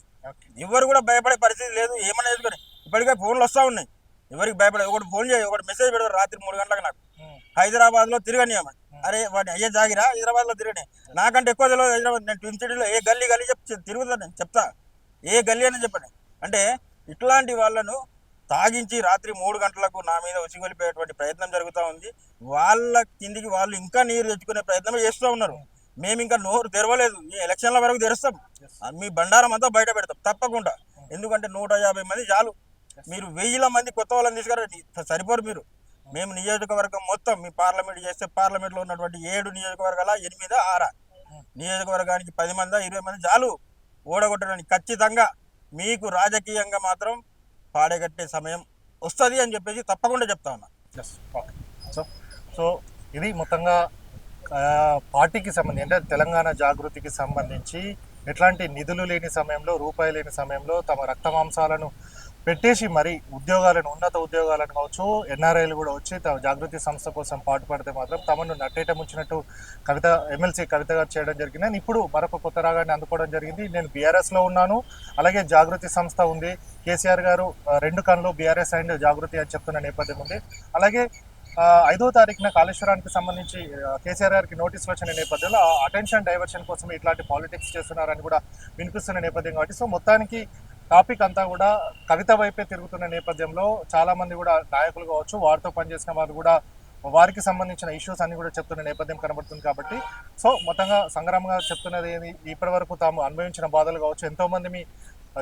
ఎవరు కూడా భయపడే పరిస్థితి లేదు. ఏమైనా చేసుకొని ఇప్పటికే ఫోన్లు వస్తూ ఉన్నాయి. ఎవరికి భయపడే, ఒకటి ఫోన్ చేయి, ఒకటి మెసేజ్ పెడతారు రాత్రి 3 గంటలకు నాకు, హైదరాబాద్లో తిరగనియమని. అరే వాడిని అయ్యే జాగిరా, హైదరాబాద్లో తిరగని, నాకంటే ఎక్కువ తెలియదు హైదరాబాద్. నేను ట్విన్ సిటీలో ఏ గల్లీ తిరుగుతాను, నేను చెప్తా, ఏ గల్లీ అని చెప్పండి. అంటే ఇట్లాంటి వాళ్ళను తాగించి రాత్రి 3 గంటలకు నా మీద ఉసిగొలిపోయేటువంటి ప్రయత్నం జరుగుతూ ఉంది. వాళ్ళ కిందికి వాళ్ళు ఇంకా నీరు తెచ్చుకునే ప్రయత్నం చేస్తూ ఉన్నారు. మేము ఇంకా నోరు తెరవలేదు, ఈ ఎలక్షన్ల వరకు తెరుస్తాం, మీ బండారం అంతా బయట పెడతాం తప్పకుండా. ఎందుకంటే 150 మంది చాలు, మీరు 1000 మంది కొత్త వాళ్ళని తీసుకురా సరిపోరు మీరు. మేము నియోజకవర్గం మొత్తం, మీ పార్లమెంట్ చేస్తే పార్లమెంట్లో ఉన్నటువంటి 7 నియోజకవర్గాల 8-6 నియోజకవర్గానికి 10 మంది 20 మంది చాలు ఓడగొట్టడానికి. ఖచ్చితంగా మీకు రాజకీయంగా మాత్రం పాడగట్టే సమయం వస్తుంది అని చెప్పేసి తప్పకుండా చెప్తా ఉన్నా. సో ఇది మొత్తంగా పార్టీకి సంబంధించి అంటే తెలంగాణ జాగృతికి సంబంధించి ఎట్లాంటి నిధులు లేని సమయంలో, రూపాయి లేని సమయంలో తమ రక్తమాంసాలను పెట్టేసి మరి ఉద్యోగాలను, ఉన్నత ఉద్యోగాలను కావచ్చు, ఎన్ఆర్ఐలు కూడా వచ్చి తమ జాగృతి సంస్థ కోసం పాటుపడితే మాత్రం తమను నట్టేట ముంచినట్టు కవిత, ఎమ్మెల్సీ కవిత గారు చేయడం జరిగింది. నేను ఇప్పుడు మరొక కొత్త రాగాన్ని అందుకోవడం జరిగింది. నేను బీఆర్ఎస్లో ఉన్నాను, అలాగే జాగృతి సంస్థ ఉంది. కేసీఆర్ గారు 2 కన్నులు బీఆర్ఎస్ అండ్ జాగృతి అని చెప్తున్న నేపథ్యం ఉంది. అలాగే 5వ తారీఖున కాళేశ్వరానికి సంబంధించి కేసీఆర్ గారికి నోటీసులు వచ్చిన నేపథ్యంలో అటెన్షన్ డైవర్షన్ కోసం ఇట్లాంటి పాలిటిక్స్ చేస్తున్నారని కూడా వినిపిస్తున్న నేపథ్యం కాబట్టి సో మొత్తానికి టాపిక్ అంతా కూడా కవిత వైపే తిరుగుతున్న నేపథ్యంలో చాలా మంది కూడా నాయకులు కావచ్చు, వారితో పనిచేసిన వారు కూడా వారికి సంబంధించిన ఇష్యూస్ అన్ని కూడా చెప్తున్న నేపథ్యం కనబడుతుంది. కాబట్టి సో మొత్తంగా సంగ్రామంగా చెప్తున్నది ఏది, ఇప్పటి వరకు తాము అనుభవించిన బాధలు కావచ్చు, ఎంతోమంది మీ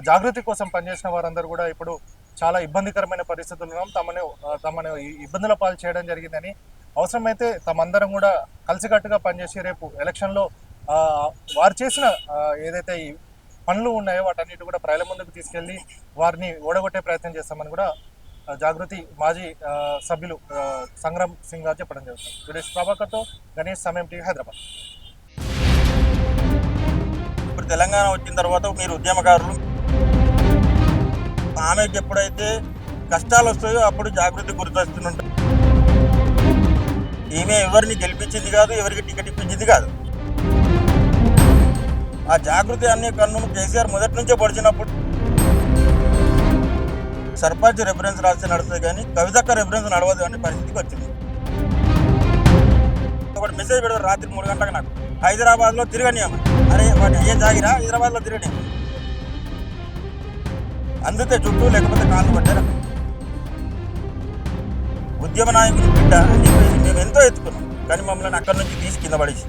జాగృతి కోసం పనిచేసిన వారందరూ కూడా ఇప్పుడు చాలా ఇబ్బందికరమైన పరిస్థితుల్లో తమను ఇబ్బందుల పాలు చేయడం జరిగిందని, అవసరమైతే తమందరం కూడా కలిసికట్టుగా పనిచేసి రేపు ఎలక్షన్లో వారు చేసిన ఏదైతే ఈ పనులు ఉన్నాయో వాటన్నిటి కూడా ప్రజల ముందుకు తీసుకెళ్లి వారిని ఓడగొట్టే ప్రయత్నం చేస్తామని కూడా జాగృతి మాజీ సభ్యులు సంగ్రామ్ సింగ్ గారు చెప్పడం జరుగుతుంది. సురేష్ ప్రభాకర్తో గణేష్, సమయం టీవీ, హైదరాబాద్. ఇప్పుడు తెలంగాణ వచ్చిన తర్వాత మీరు ఉద్యమకారులు, ఆమెకి ఎప్పుడైతే కష్టాలు వస్తాయో అప్పుడు జాగృతి గుర్తొస్తుంటారు. ఈమె ఎవరిని గెలిపించింది కాదు, ఎవరికి టికెట్ ఇప్పించింది కాదు. ఆ జాగృతి అనే కన్ను కేసీఆర్ మొదటి నుంచే పొడిచినప్పుడు సర్పంచ్ రెఫరెన్స్ రాస్తే నడుస్తుంది కానీ కవితక్క రెఫరెన్స్ నడవదు అనే పరిస్థితికి వచ్చింది. ఒకటి మెసేజ్ పెడతారు రాత్రి 3 గంటలకు నాకు, హైదరాబాద్లో తిరగనియమని. అరే వాటి ఏ జాగిరా, హైదరాబాద్లో తిరగనియమని. అందుతే చుట్టూ లేకపోతే కాళ్ళు పట్టారు. ఉద్యమ నాయకులు బిడ్డ అని చెప్పేసి మేము ఎంతో ఎత్తుకున్నాం, కానీ మమ్మల్ని అక్కడి నుంచి తీసి కింద పడేసి